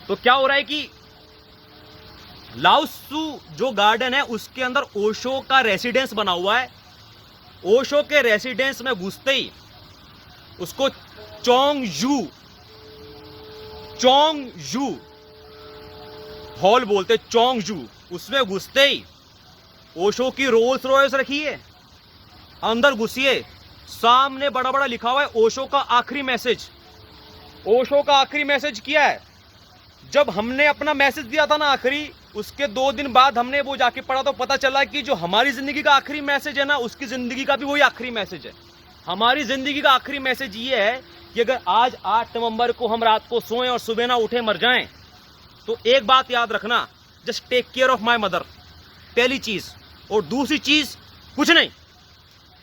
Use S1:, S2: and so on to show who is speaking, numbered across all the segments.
S1: तो क्या हो रहा है कि लाओत्सु जो गार्डन है उसके अंदर ओशो का रेसिडेंस बना हुआ है। ओशो के रेसिडेंस में घुसते ही उसको चोंगजू हॉल बोलते, चोंगजू। उसमें घुसते ही ओशो की रोल्स रॉयस रखी है। अंदर घुसिए, सामने बड़ा बड़ा लिखा हुआ है ओशो का आखिरी मैसेज। ओशो का आखिरी मैसेज क्या है? जब हमने अपना मैसेज दिया था ना आखिरी, उसके 2 दिन बाद हमने वो जाके पढ़ा तो पता चला कि जो हमारी जिंदगी का आखिरी मैसेज है ना, उसकी जिंदगी का भी वही आखिरी मैसेज है। हमारी जिंदगी का आखिरी मैसेज ये है कि अगर आज 8 नवंबर को हम रात को सोएं और सुबह ना उठे मर जाएं, तो एक बात याद रखना, just take care of my mother, पहली चीज। और दूसरी चीज, कुछ नहीं,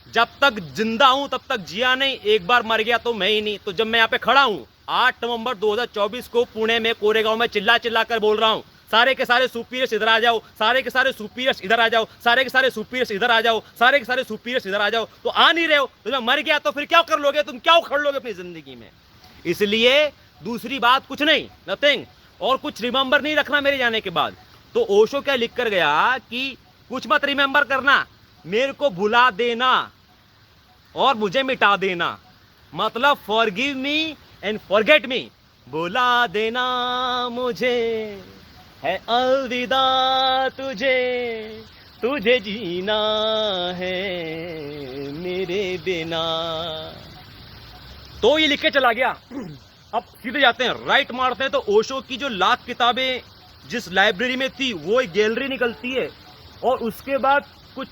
S1: जब तक जिंदा हूं तब तक जिया नहीं, एक बार मर गया तो मैं ही नहीं। तो जब मैं यहाँ पे खड़ा हूं 8 नवंबर 2024 को पुणे में कोरेगांव में चिल्ला चिल्ला कर बोल रहा हूं, सारे के सारे सुपीरियर्स इधर आ जाओ, सारे के सारे सुपीरियर्स इधर आ जाओ, सारे के सारे सुपीरियर्स इधर आ जाओ, सारे के सारे सुपीरियर्स इधर आ जाओ, तो आ नहीं रहे हो। तो जब मर गया तो फिर क्या कर लोगे तुम, क्या उखड़ लोगे अपनी जिंदगी में। इसलिए दूसरी बात कुछ नहीं, नथिंग, और कुछ रिमेंबर नहीं रखना मेरे जाने के बाद। तो ओशो क्या लिख कर गया कि कुछ मत रिमेंबर करना, मेरे को भुला देना और मुझे मिटा देना, मतलब forgive me and forget me, भुला देना मुझे है अलविदा तुझे, तुझे जीना है मेरे बिना। तो ये लिख के चला गया। अब सीधे जाते हैं, राइट मारते हैं, तो ओशो की जो लाख किताबें जिस लाइब्रेरी में थी वो एक गैलरी निकलती है, और उसके बाद कुछ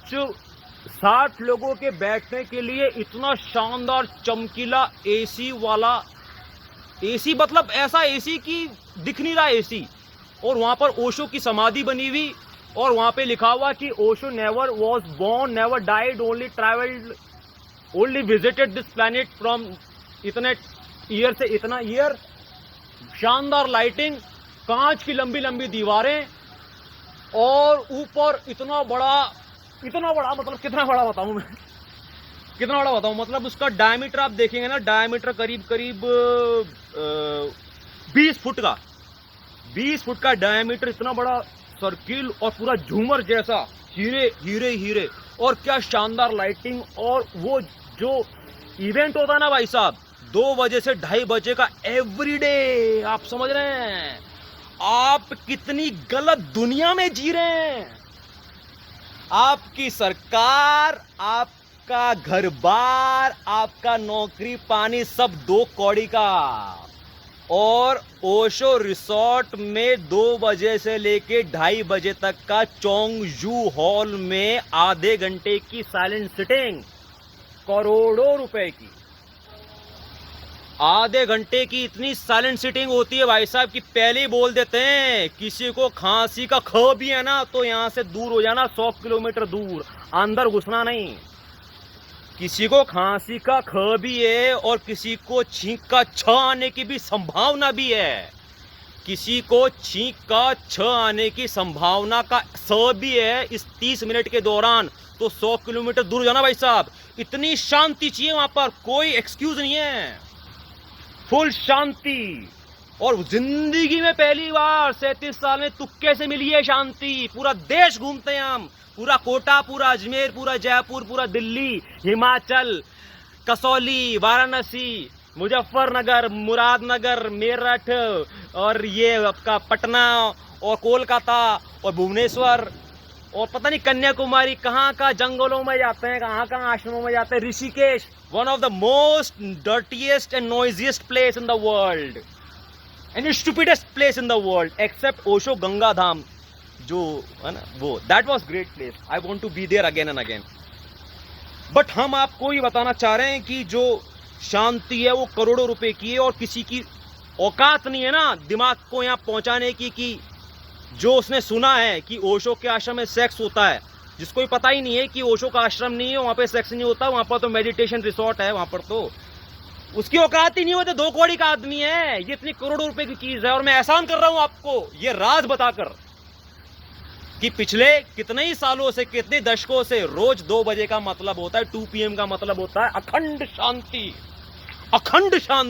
S1: 60 लोगों के बैठने के लिए इतना शानदार चमकीला एसी वाला, एसी मतलब ऐसा एसी कि दिख नहीं रहा एसी, और वहां पर ओशो की समाधि बनी हुई, और वहां पे लिखा हुआ कि Osho never was born, never died, only travelled, only visited this planet from इतने ईयर से इतना ईयर। शानदार लाइटिंग, कांच की लंबी लंबी दीवारें, और ऊपर इतना बड़ा मतलब कितना बड़ा बताऊं मैं, कितना बड़ा बताऊं, मतलब उसका डायमीटर आप देखेंगे ना, डायमीटर करीब करीब 20 फुट का, 20 फुट का डायमीटर, इतना बड़ा सर्किल, और पूरा झूमर जैसा, हीरे हीरे हीरे, और क्या शानदार लाइटिंग। और वो जो इवेंट होता है ना भाई साहब, 2 बजे से 2:30 बजे का एवरीडे, आप समझ रहे हैं आप कितनी गलत दुनिया में जी रहे हैं। आपकी सरकार, आपका घर बार, आपका नौकरी पानी सब 2 कौड़ी का, और ओशो रिसोर्ट में 2 बजे से लेके 2:30 बजे तक का चोंगजू हॉल में आधे घंटे की साइलेंट सिटिंग, करोड़ों रुपए की आधे घंटे की इतनी साइलेंट सिटिंग होती है भाई साहब कि पहले ही बोल देते हैं किसी को खांसी का ख भी है ना तो यहां से दूर हो जाना, 100 किलोमीटर दूर, अंदर घुसना नहीं। किसी को खांसी का ख भी है और किसी को छींक का छ आने की भी संभावना भी है, किसी को छींक का छ आने की संभावना का स भी है इस 30 मिनट के दौरान, तो 100 किलोमीटर दूर जाना भाई साहब। इतनी शांति चाहिए वहां पर, कोई एक्सक्यूज नहीं है, फुल शांति। और जिंदगी में पहली बार 37 साल में तुक्के से मिली है शांति। पूरा देश घूमते हैं हम, पूरा कोटा, पूरा अजमेर, पूरा जयपुर, पूरा दिल्ली, हिमाचल, कसौली, वाराणसी, मुजफ्फरनगर, मुरादनगर, मेरठ, और ये आपका पटना और कोलकाता और भुवनेश्वर, और पता नहीं कन्याकुमारी, कहाँ का जंगलों में जाते हैं, कहाँ आश्रमों में जाते हैं, Rishikesh, one of the most dirtiest and noisiest place in the world and stupidest place in the world except Osho Ganga Dham, जो है ना वो, that was great place, I want to be there again and again. But हम आपको ये बताना चाह रहे हैं कि जो शांति है वो करोड़ों रुपए की है, और किसी की औकात नहीं है ना दिमाग को यहाँ पहुंचाने की कि जो उसने सुना है कि ओशो के आश्रम में सेक्स होता है, जिसको पता ही नहीं है कि ओशो का आश्रम नहीं है, वहां पे सेक्स नहीं होता, वहां पर तो मेडिटेशन रिसोर्ट है, वहां पर तो उसकी औकात ही नहीं होती, 2 कौड़ी का आदमी है, ये इतनी करोड़ों रुपए की चीज है। और मैं एहसान कर रहा हूं आपको ये राज बताकर कि पिछले कितने ही सालों से, कितने दशकों से रोज 2 बजे का मतलब होता है, 2 PM का मतलब होता है अखंड शांति, अखंड शांति।